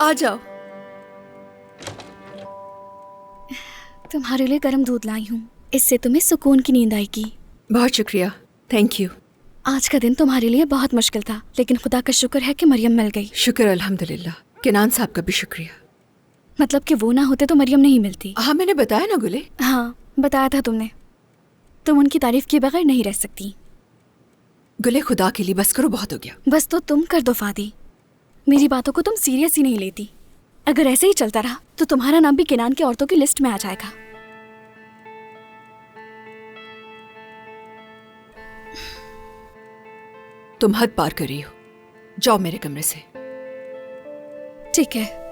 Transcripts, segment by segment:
आ जाओ। तुम्हारे लिए गर्म दूध लाई हूँ, इससे तुम्हें सुकून की नींद आएगी। बहुत शुक्रिया, थैंक यू। आज का दिन तुम्हारे लिए बहुत मुश्किल था, लेकिन खुदा का शुक्र है कि मरियम मिल गई। शुक्र अल्हम्दुलिल्लाह। केनान साहब का भी शुक्रिया। मतलब कि वो ना होते तो मरियम नहीं मिलती। हाँ, मैंने बताया ना गुले। हाँ, बताया था तुमने। तुम उनकी तारीफ किए बगैर नहीं रह सकती। गुले, खुदा के लिए बस करो, बहुत हो गया। बस तो तुम कर दो फादी। मेरी बातों को तुम सीरियस ही नहीं लेती। अगर ऐसे ही चलता रहा तो तुम्हारा नाम भी केनान की औरतों की लिस्ट में आ जाएगा। तुम हद पार कर रही हो। जाओ मेरे कमरे से। ठीक है।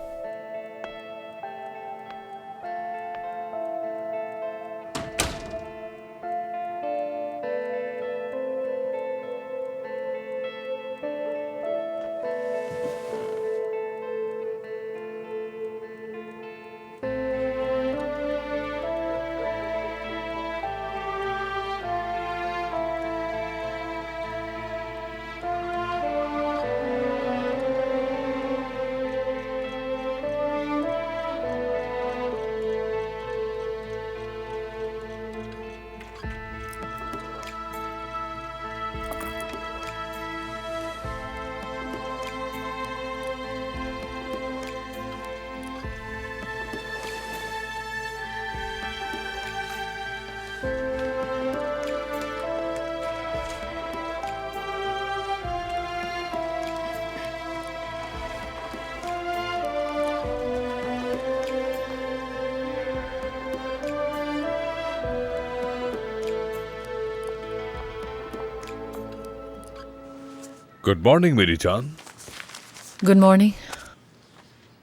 गुड मॉर्निंग मेरी जान। Good morning.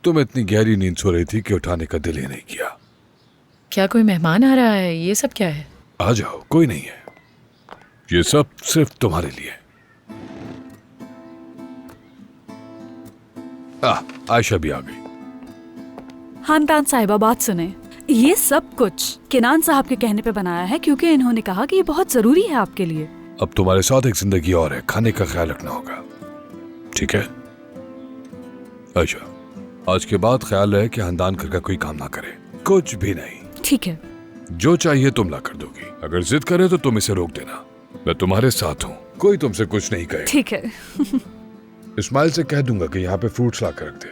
तुम इतनी गहरी नींद सो रही थी कि उठाने का दिल ही नहीं किया। क्या कोई मेहमान आ रहा है? ये सब क्या है? आ जाओ, कोई नहीं है। ये सब सिर्फ तुम्हारे लिए। आयशा भी आ गई। खानदान साहिबा, बात सुने। ये सब कुछ केनान साहब के कहने पे बनाया है, क्योंकि इन्होंने कहा कि ये बहुत जरूरी है आपके लिए। अब तुम्हारे साथ एक जिंदगी और है, खाने का ख्याल रखना होगा, ठीक है? आयशा, आज के बाद ख्याल रहे कि खानदान घर का कोई काम ना करे, कुछ भी नहीं। ठीक है। जो चाहिए तुम ला कर दोगी। अगर जिद करे तो तुम इसे रोक देना। मैं तुम्हारे साथ हूँ, कोई तुमसे कुछ नहीं कहे। ठीक है। इस्माइल से कह दूंगा कि यहाँ पे फ्रूट्स ला कर रख दे।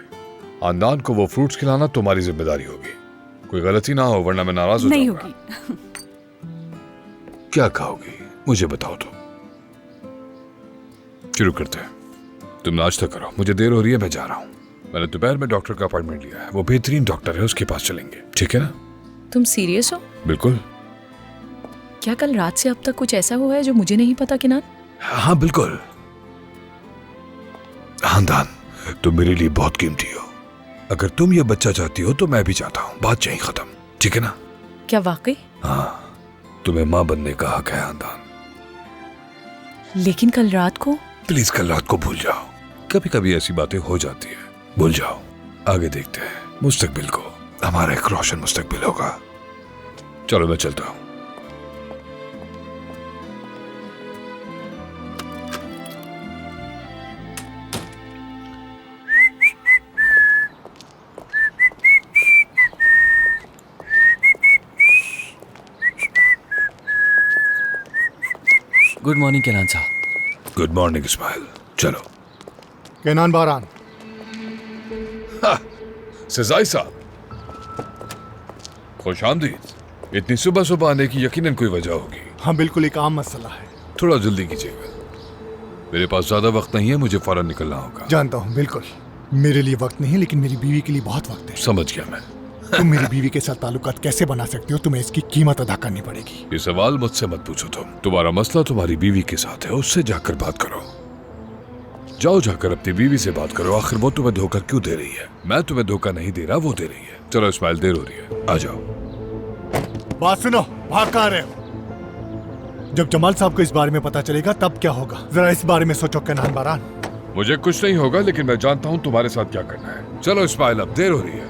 खानदान को वो फ्रूट्स खिलाना तुम्हारी जिम्मेदारी होगी। कोई गलती ना हो, वरना मैं नाराज हो नहीं जाऊंगा। होगी। क्या खाओगी मुझे बताओ तो। शुरू करते हैं। तुम नाश्ता करो, मुझे देर हो रही है, मैं जा रहा हूँ। मैंने दोपहर में डॉक्टर का अपॉइंटमेंट लिया है, वो बेहतरीन डॉक्टर है, उसके पास चलेंगे, ठीक है ना? तुम सीरियस हो? बिल्कुल। क्या कल रात से अब तक कुछ ऐसा हुआ है जो मुझे नहीं पता केनान? हाँ बिल्कुल। खानदान तुम मेरे लिए बहुत कीमती हो। अगर तुम ये बच्चा चाहती हो तो मैं भी चाहता हूँ। बात यहीं खत्म, ठीक है ना? क्या वाकई? हाँ, तुम्हें माँ बनने का हक है खानदान। लेकिन कल रात को? प्लीज कल रात को भूल जाओ। कभी कभी ऐसी बातें हो जाती है, भूल जाओ। आगे देखते हैं मुस्तकबिल को। हमारा एक रोशन मुस्तकबिल होगा। चलो मैं चलता हूँ। गुड मॉर्निंग केनान साहब। Good morning Ismail. चलो। केनान बारान। सजाई साहब, खुश आमदीद। इतनी सुबह सुबह आने की यकीनन कोई वजह होगी। हाँ बिल्कुल, एक आम मसला है। थोड़ा जल्दी कीजिएगा, मेरे पास ज्यादा वक्त नहीं है, मुझे फौरन निकलना होगा। जानता हूँ, बिल्कुल मेरे लिए वक्त नहीं, लेकिन मेरी बीवी के लिए बहुत वक्त है। समझ गया मैं। तुम मेरी बीवी के साथ ताल्लुकात कैसे बना सकते हो? तुम्हें इसकी कीमत अदा करनी पड़ेगी। ये सवाल मुझसे मत पूछो। तुम्हारा मसला तुम्हारी बीवी के साथ है, उससे जाकर बात करो। जाओ, जाकर अपनी बीवी से बात करो। आखिर वो तुम्हें धोखा क्यों दे रही है? मैं तुम्हें धोखा नहीं दे रहा, वो दे रही है। चलो इस्माइल, देर हो रही है, आ जाओ। बात सुनो, भाग कहाँ रहे हो? जब जमाल साहब को इस बारे में पता चलेगा तब क्या होगा? जरा इस बारे में सोचो केनान बारान। मुझे कुछ नहीं होगा, लेकिन मैं जानता हूँ तुम्हारे साथ क्या करना है। चलो इस्माइल, अब देर हो रही है।